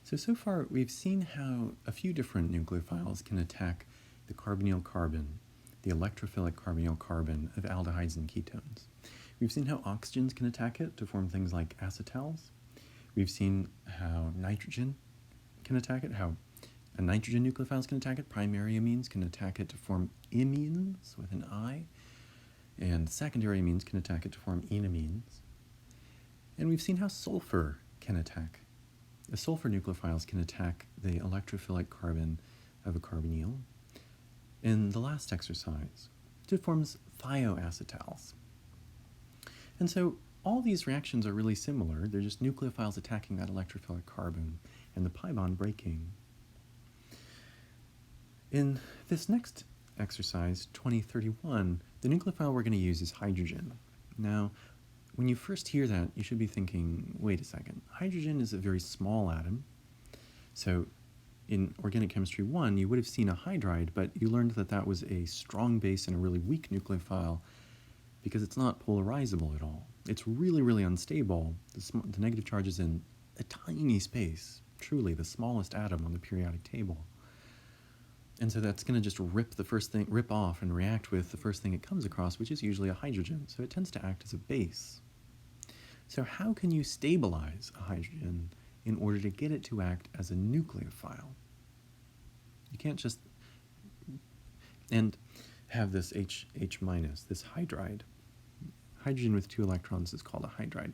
So far we've seen how a few different nucleophiles can attack the carbonyl carbon, the electrophilic carbonyl carbon of aldehydes and ketones. We've seen how oxygens can attack it to form things like acetals. We've seen how nitrogen can attack it, how nitrogen nucleophiles can attack it, primary amines can attack it to form imines with an I, and secondary amines can attack it to form enamines. And we've seen how sulfur can attack. The sulfur nucleophiles can attack the electrophilic carbon of a carbonyl. In the last exercise, it forms thioacetals. And so all these reactions are really similar. They're just nucleophiles attacking that electrophilic carbon and the pi bond breaking. In this next exercise, 2031, the nucleophile we're going to use is hydrogen. Now, when you first hear that, you should be thinking, wait a second, hydrogen is a very small atom. So in Organic Chemistry 1, you would have seen a hydride, but you learned that that was a strong base and a really weak nucleophile because it's not polarizable at all. It's really, really unstable. The negative charge is in a tiny space, truly the smallest atom on the periodic table. And so that's going to just rip off and react with the first thing it comes across, which is usually a hydrogen. So it tends to act as a base. So how can you stabilize a hydrogen in order to get it to act as a nucleophile? You can't just have this H minus, this hydride. Hydrogen with 2 electrons is called a hydride.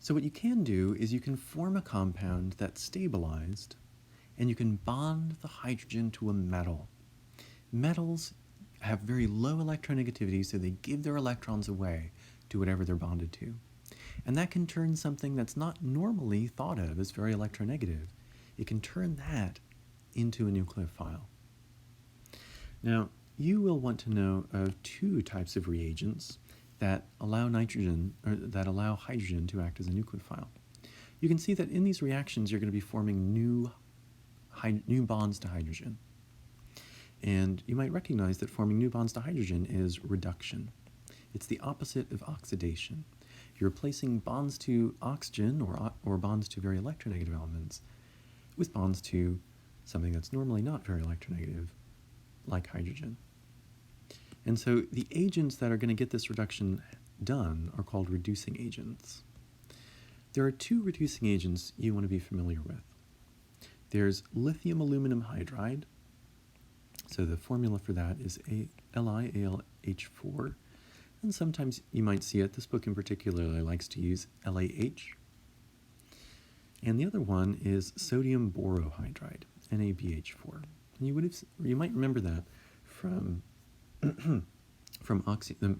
So what you can do is you can form a compound that's stabilized, and you can bond the hydrogen to a metal. Metals have very low electronegativity, so they give their electrons away to whatever they're bonded to. And that can turn something that's not normally thought of as very electronegative. It can turn that into a nucleophile. Now, you will want to know of 2 types of reagents that allow hydrogen to act as a nucleophile. You can see that in these reactions, you're going to be forming new bonds to hydrogen. And you might recognize that forming new bonds to hydrogen is reduction. It's the opposite of oxidation. You're replacing bonds to oxygen or bonds to very electronegative elements with bonds to something that's normally not very electronegative, like hydrogen. And so the agents that are going to get this reduction done are called reducing agents. There are 2 reducing agents you want to be familiar with. There's lithium aluminum hydride. So the formula for that is LiAlH4. And sometimes you might see it. This book in particular likes to use LaH. And the other one is sodium borohydride, NaBH4. And you might remember that from the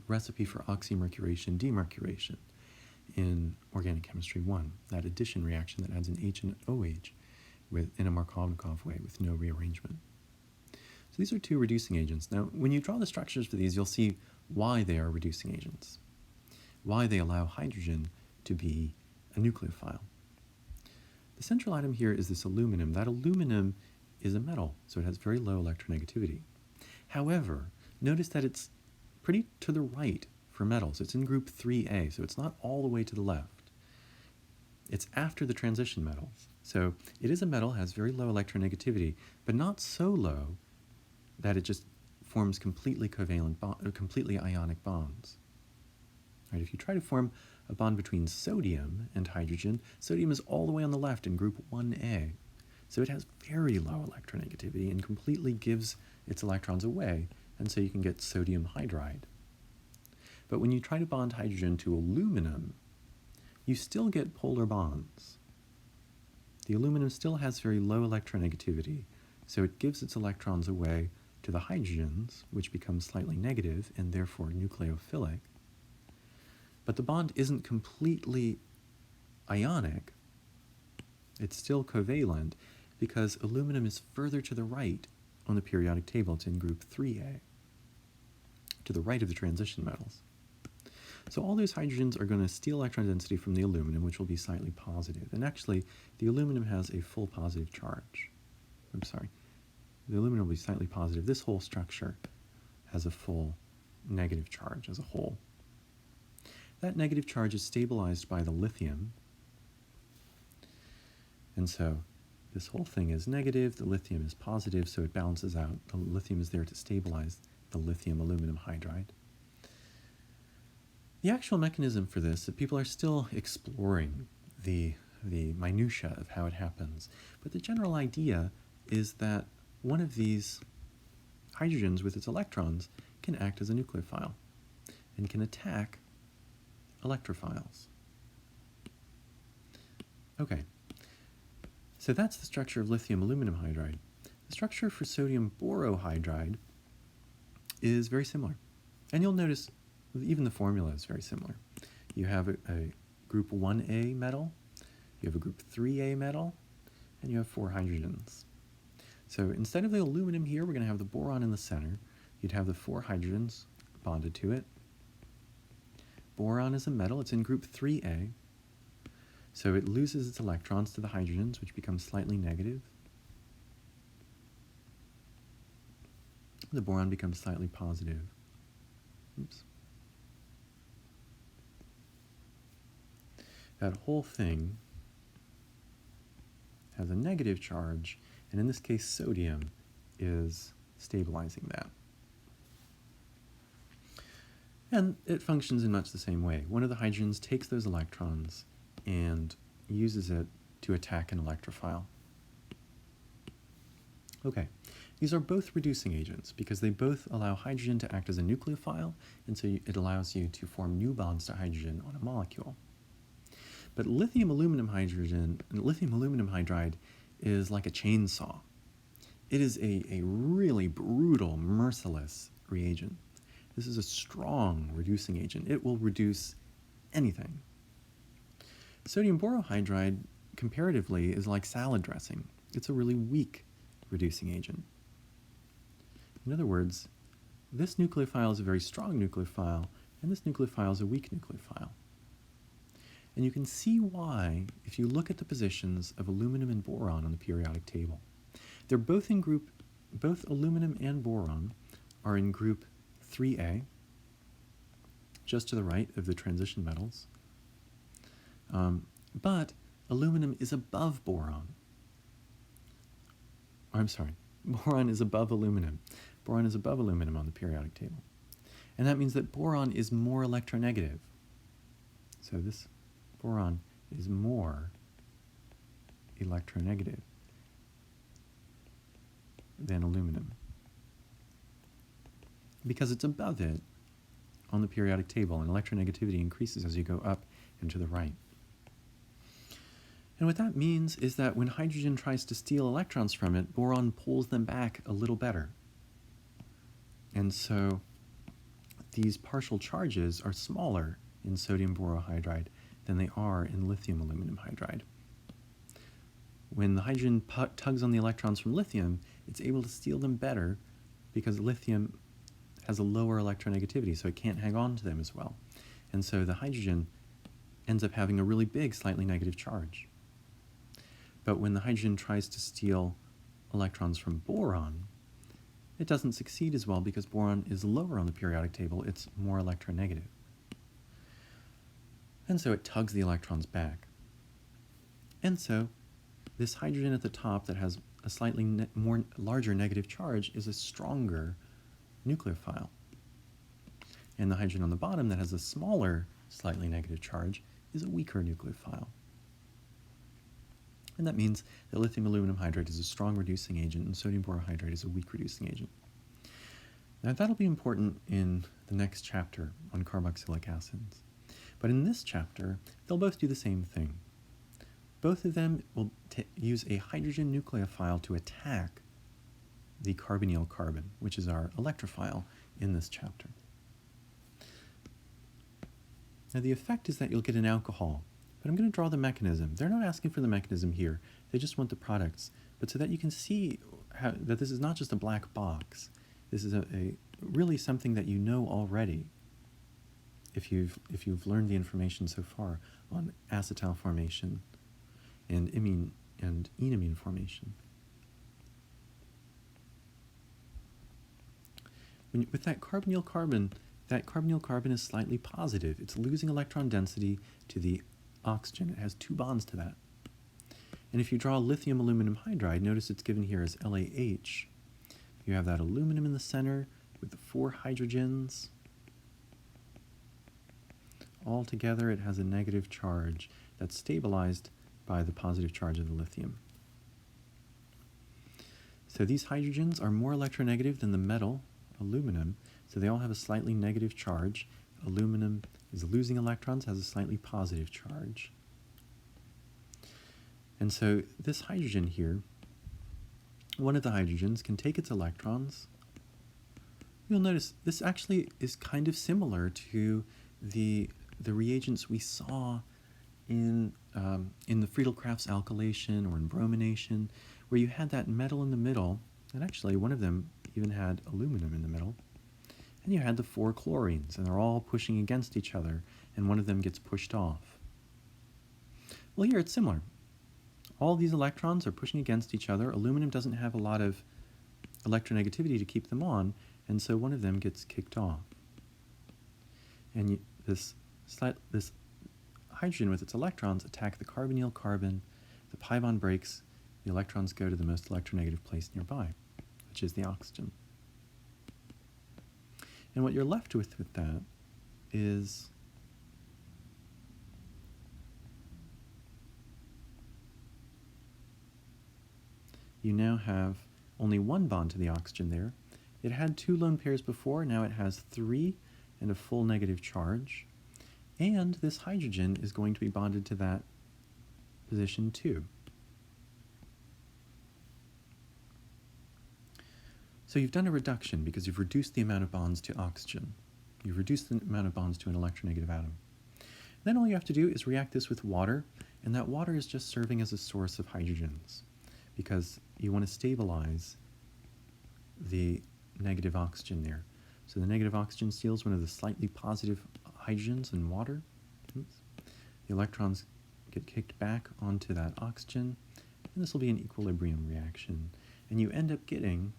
recipe for oxymercuration demercuration in Organic Chemistry 1, that addition reaction that adds an H and an OH in a Markovnikov way with no rearrangement. So these are 2 reducing agents. Now, when you draw the structures for these, you'll see why they are reducing agents, why they allow hydrogen to be a nucleophile. The central atom here is this aluminum. That aluminum is a metal, so it has very low electronegativity. However, notice that it's pretty to the right for metals. It's in group 3A, so it's not all the way to the left. It's after the transition metals. So it is a metal, has very low electronegativity, but not so low that it just forms completely ionic bonds. Right, if you try to form a bond between sodium and hydrogen, sodium is all the way on the left in group 1A. So it has very low electronegativity and completely gives its electrons away, and so you can get sodium hydride. But when you try to bond hydrogen to aluminum, you still get polar bonds. The aluminum still has very low electronegativity, so it gives its electrons away to the hydrogens, which become slightly negative and therefore nucleophilic. But the bond isn't completely ionic. It's still covalent because aluminum is further to the right on the periodic table. It's in group 3A, to the right of the transition metals. So all those hydrogens are going to steal electron density from the aluminum, which will be slightly positive. And actually, the aluminum has a full positive charge. The aluminum will be slightly positive. This whole structure has a full negative charge as a whole. That negative charge is stabilized by the lithium. And so this whole thing is negative, the lithium is positive, so it balances out. The lithium is there to stabilize the lithium aluminum hydride. The actual mechanism for this, that people are still exploring the minutiae of how it happens, but the general idea is that one of these hydrogens with its electrons can act as a nucleophile and can attack electrophiles. Okay, so that's the structure of lithium aluminum hydride. The structure for sodium borohydride is very similar, and you'll notice even the formula is very similar. You have a group 1A metal, you have a group 3A metal, and you have 4 hydrogens. So instead of the aluminum here, we're going to have the boron in the center. You'd have the 4 hydrogens bonded to it. Boron is a metal, it's in group 3A, so it loses its electrons to the hydrogens, which become slightly negative. The boron becomes slightly positive. Oops. That whole thing has a negative charge, and in this case, sodium is stabilizing that. And it functions in much the same way. One of the hydrogens takes those electrons and uses it to attack an electrophile. Okay, these are both reducing agents because they both allow hydrogen to act as a nucleophile, and so it allows you to form new bonds to hydrogen on a molecule. But lithium aluminum hydride is like a chainsaw. It is a really brutal, merciless reagent. This is a strong reducing agent. It will reduce anything. Sodium borohydride, comparatively, is like salad dressing. It's a really weak reducing agent. In other words, this nucleophile is a very strong nucleophile, and this nucleophile is a weak nucleophile. And you can see why if you look at the positions of aluminum and boron on the periodic table. They're both in group, both aluminum and boron are in group 3A, just to the right of the transition metals. But aluminum is above boron. I'm sorry, boron is above aluminum. Boron is above aluminum on the periodic table. And that means that boron is more electronegative. So this boron is more electronegative than aluminum, because it's above it on the periodic table, and electronegativity increases as you go up and to the right. And what that means is that when hydrogen tries to steal electrons from it, boron pulls them back a little better. And so these partial charges are smaller in sodium borohydride than they are in lithium aluminum hydride. When the hydrogen tugs on the electrons from lithium, it's able to steal them better because lithium has a lower electronegativity, so it can't hang on to them as well. And so the hydrogen ends up having a really big, slightly negative charge. But when the hydrogen tries to steal electrons from boron, it doesn't succeed as well because boron is lower on the periodic table, it's more electronegative. And so it tugs the electrons back. And so this hydrogen at the top that has a slightly more larger negative charge is a stronger nucleophile. And the hydrogen on the bottom that has a smaller, slightly negative charge is a weaker nucleophile. And that means that lithium aluminum hydride is a strong reducing agent and sodium borohydride is a weak reducing agent. Now that'll be important in the next chapter on carboxylic acids. But in this chapter, they'll both do the same thing. Both of them will use a hydrogen nucleophile to attack the carbonyl carbon, which is our electrophile in this chapter. Now the effect is that you'll get an alcohol, but I'm going to draw the mechanism. They're not asking for the mechanism here, they just want the products. But so that you can see that this is not just a black box, this is a really something that you know already if you've learned the information so far on acetal formation and imine and enamine formation. With that carbonyl carbon is slightly positive. It's losing electron density to the oxygen. It has 2 bonds to that. And if you draw lithium aluminum hydride, notice it's given here as LaH. You have that aluminum in the center with the 4 hydrogens. All together, it has a negative charge that's stabilized by the positive charge of the lithium. So these hydrogens are more electronegative than the metal, aluminum, so they all have a slightly negative charge. Aluminum is losing electrons, has a slightly positive charge. And so this hydrogen here, one of the hydrogens can take its electrons. You'll notice this actually is kind of similar to the reagents we saw in the Friedel-Crafts alkylation or in bromination, where you had that metal in the middle, and actually one of them even had aluminum in the middle, and you had the 4 chlorines, and they're all pushing against each other, and one of them gets pushed off. Well, here it's similar. All these electrons are pushing against each other. Aluminum doesn't have a lot of electronegativity to keep them on, and so one of them gets kicked off. And this hydrogen with its electrons attack the carbonyl carbon, the pi bond breaks, the electrons go to the most electronegative place nearby, which is the oxygen. And what you're left with that is you now have only 1 bond to the oxygen there. It had 2 lone pairs before, now it has 3 and a full negative charge. And this hydrogen is going to be bonded to that position too. So you've done a reduction because you've reduced the amount of bonds to oxygen. You've reduced the amount of bonds to an electronegative atom. Then all you have to do is react this with water, and that water is just serving as a source of hydrogens because you want to stabilize the negative oxygen there. So the negative oxygen steals one of the slightly positive hydrogens in water. Oops. The electrons get kicked back onto that oxygen, and this will be an equilibrium reaction. And you end up getting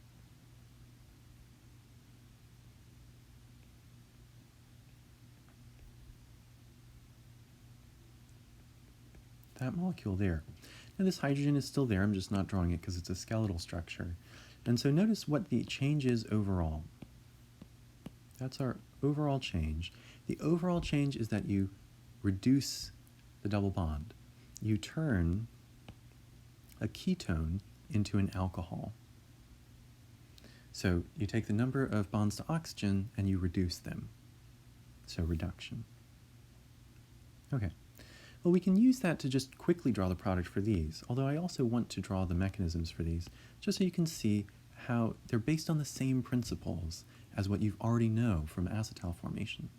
that molecule there. Now this hydrogen is still there, I'm just not drawing it because it's a skeletal structure. And so notice what the change is overall. That's our overall change. The overall change is that you reduce the double bond. You turn a ketone into an alcohol. So you take the number of bonds to oxygen and you reduce them. So reduction. Okay. Well, we can use that to just quickly draw the product for these, although I also want to draw the mechanisms for these, just so you can see how they're based on the same principles as what you already know from acetal formation.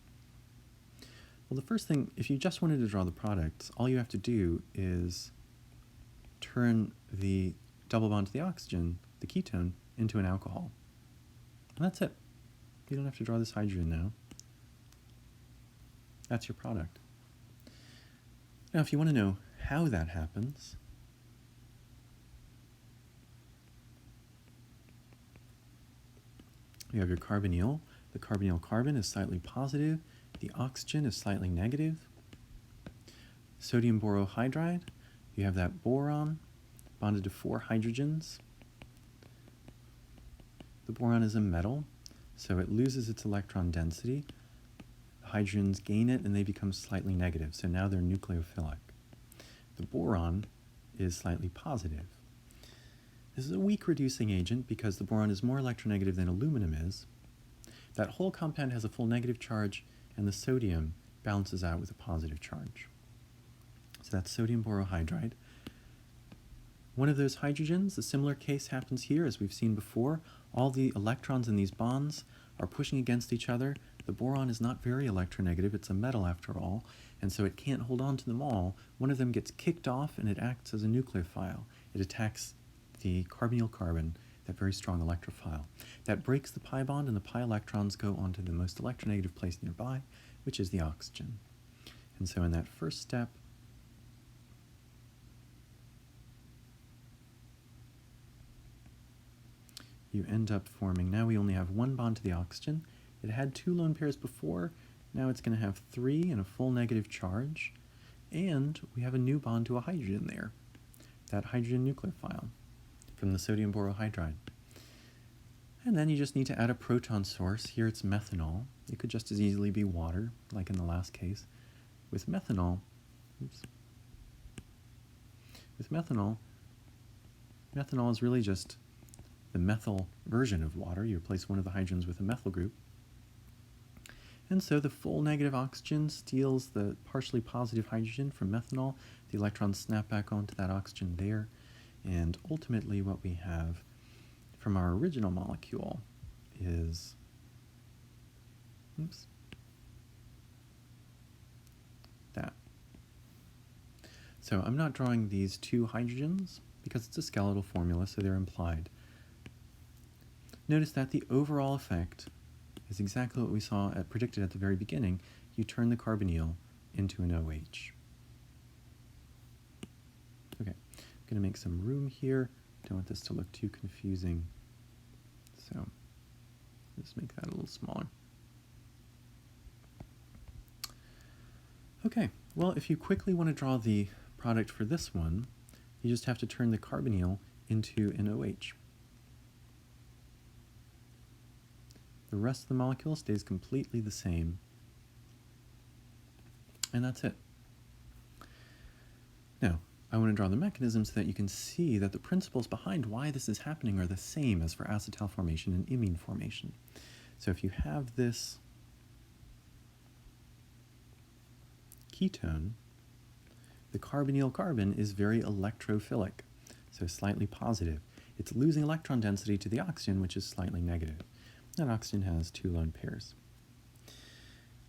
Well, the first thing, if you just wanted to draw the products, all you have to do is turn the double bond to the oxygen, the ketone, into an alcohol. And that's it. You don't have to draw this hydrogen now. That's your product. Now, if you want to know how that happens, you have your carbonyl. The carbonyl carbon is slightly positive. The oxygen is slightly negative. Sodium borohydride, you have that boron bonded to 4 hydrogens. The boron is a metal, so it loses its electron density. The hydrogens gain it and they become slightly negative, so now they're nucleophilic. The boron is slightly positive. This is a weak reducing agent because the boron is more electronegative than aluminum is. That whole compound has a full negative charge, and the sodium balances out with a positive charge. So that's sodium borohydride. One of those hydrogens, a similar case happens here as we've seen before. All the electrons in these bonds are pushing against each other. The boron is not very electronegative, it's a metal after all, and so it can't hold on to them all. One of them gets kicked off and it acts as a nucleophile. It attacks the carbonyl carbon, that very strong electrophile. That breaks the pi bond and the pi electrons go onto the most electronegative place nearby, which is the oxygen. And so in that first step, you end up forming, now we only have 1 bond to the oxygen. It had 2 lone pairs before, now it's going to have 3 and a full negative charge, and we have a new bond to a hydrogen there. that hydrogen nucleophile from the sodium borohydride. And then you just need to add a proton source. Here it's methanol. It could just as easily be water, like in the last case. With methanol, methanol is really just the methyl version of water. You replace one of the hydrogens with a methyl group. And so the full negative oxygen steals the partially positive hydrogen from methanol. The electrons snap back onto that oxygen there. And ultimately what we have from our original molecule is, that. So I'm not drawing these two hydrogens because it's a skeletal formula, so they're implied. Notice that the overall effect is exactly what we saw predicted at the very beginning. You turn the carbonyl into an OH. Okay, I'm going to make some room here. Don't want this to look too confusing. So let's make that a little smaller. Okay, well, if you quickly want to draw the product for this one, you just have to turn the carbonyl into an OH. The rest of the molecule stays completely the same. And that's it. Now, I want to draw the mechanism so that you can see that the principles behind why this is happening are the same as for acetal formation and imine formation. So if you have this ketone, the carbonyl carbon is very electrophilic, so slightly positive. It's losing electron density to the oxygen, which is slightly negative. That oxygen has two lone pairs.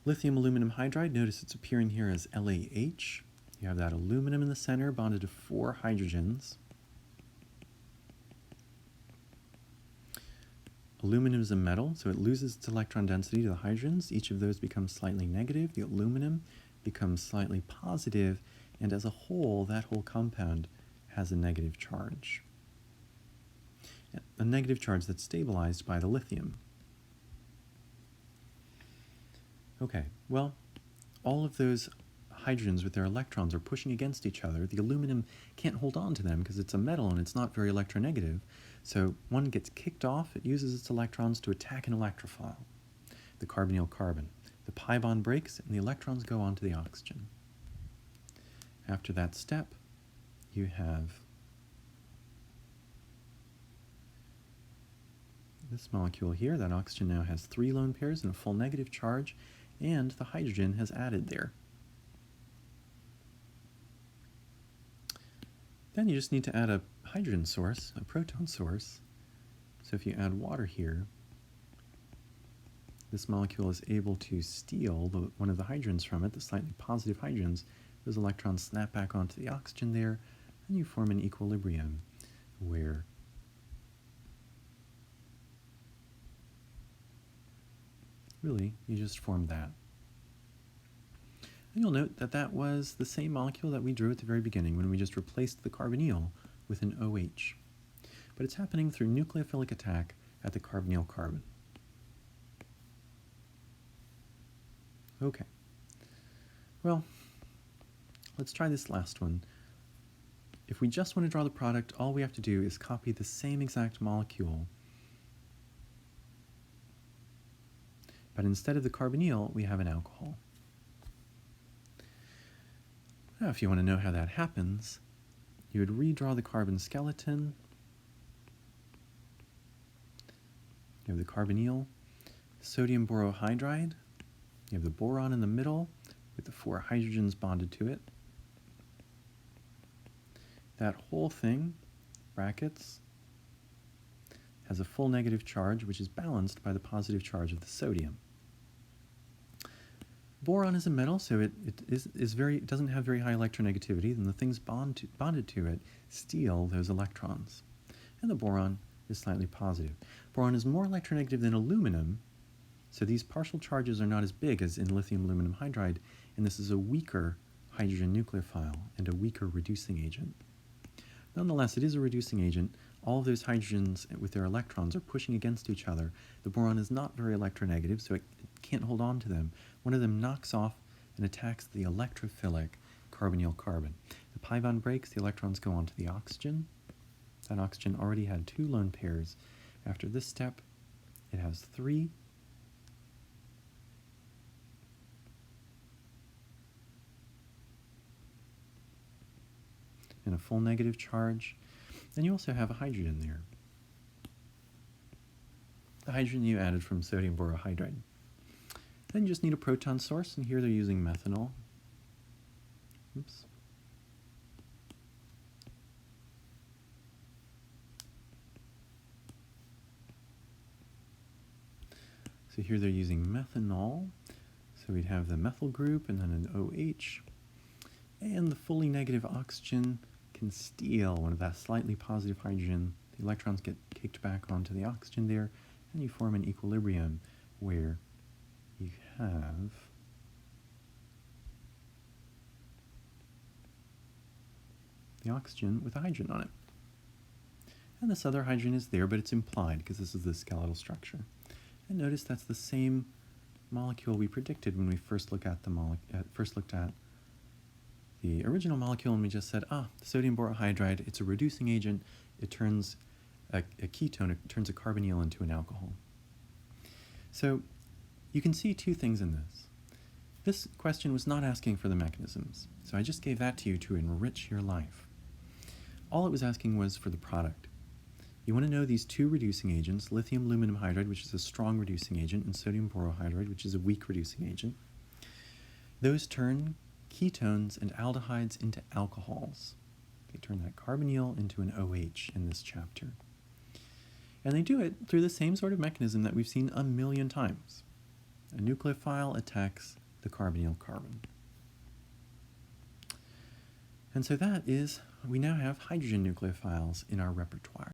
Lithium aluminum hydride, notice it's appearing here as LAH. You have that aluminum in the center bonded to 4 hydrogens. Aluminum is a metal, so it loses its electron density to the hydrogens. Each of those becomes slightly negative. The aluminum becomes slightly positive, and as a whole, that whole compound has a negative charge. A negative charge that's stabilized by the lithium. Okay, well, all of those hydrogens with their electrons are pushing against each other. The aluminum can't hold on to them because it's a metal and it's not very electronegative. So one gets kicked off, it uses its electrons to attack an electrophile, the carbonyl carbon. The pi bond breaks and the electrons go onto the oxygen. After that step, you have this molecule here. That oxygen now has 3 lone pairs and a full negative charge, and the hydrogen has added there. Then you just need to add a hydrogen source, a proton source. So if you add water here, this molecule is able to steal one of the hydrogens from it, the slightly positive hydrogens. Those electrons snap back onto the oxygen there, and you form an equilibrium where really you just form that. And you'll note that that was the same molecule that we drew at the very beginning when we just replaced the carbonyl with an OH. But it's happening through nucleophilic attack at the carbonyl carbon. Okay. Well, let's try this last one. If we just want to draw the product, all we have to do is copy the same exact molecule. But instead of the carbonyl, we have an alcohol. Now, if you want to know how that happens, you would redraw the carbon skeleton. You have the carbonyl, sodium borohydride. You have the boron in the middle with the 4 hydrogens bonded to it. That whole thing, brackets, has a full negative charge, which is balanced by the positive charge of the sodium. Boron is a metal, so it doesn't have very high electronegativity, and the things bonded to it steal those electrons. And the boron is slightly positive. Boron is more electronegative than aluminum, so these partial charges are not as big as in lithium aluminum hydride, and this is a weaker hydrogen nucleophile and a weaker reducing agent. Nonetheless, it is a reducing agent. All of those hydrogens with their electrons are pushing against each other. The boron is not very electronegative, so it can't hold on to them. One of them knocks off and attacks the electrophilic carbonyl carbon. The pi bond breaks, the electrons go onto the oxygen. That oxygen already had 2 lone pairs. After this step, it has 3. And a full negative charge. And you also have a hydrogen there. The hydrogen you added from sodium borohydride. Then you just need a proton source, and here they're using methanol. Oops. So here they're using methanol. So we'd have the methyl group and then an OH. And the fully negative oxygen can steal one of that slightly positive hydrogen. The electrons get kicked back onto the oxygen there, and you form an equilibrium where you have the oxygen with a hydrogen on it. And this other hydrogen is there, but it's implied because this is the skeletal structure. And notice that's the same molecule we predicted when we first looked at the original molecule, and we just said, sodium borohydride, it's a reducing agent. It turns a ketone, it turns a carbonyl into an alcohol. So you can see 2 things in this. This question was not asking for the mechanisms, so I just gave that to you to enrich your life. All it was asking was for the product. You want to know these 2 reducing agents, lithium aluminum hydride, which is a strong reducing agent, and sodium borohydride, which is a weak reducing agent. Those turn ketones and aldehydes into alcohols. They turn that carbonyl into an OH in this chapter. And they do it through the same sort of mechanism that we've seen a million times. A nucleophile attacks the carbonyl carbon. And so that is, we now have hydrogen nucleophiles in our repertoire.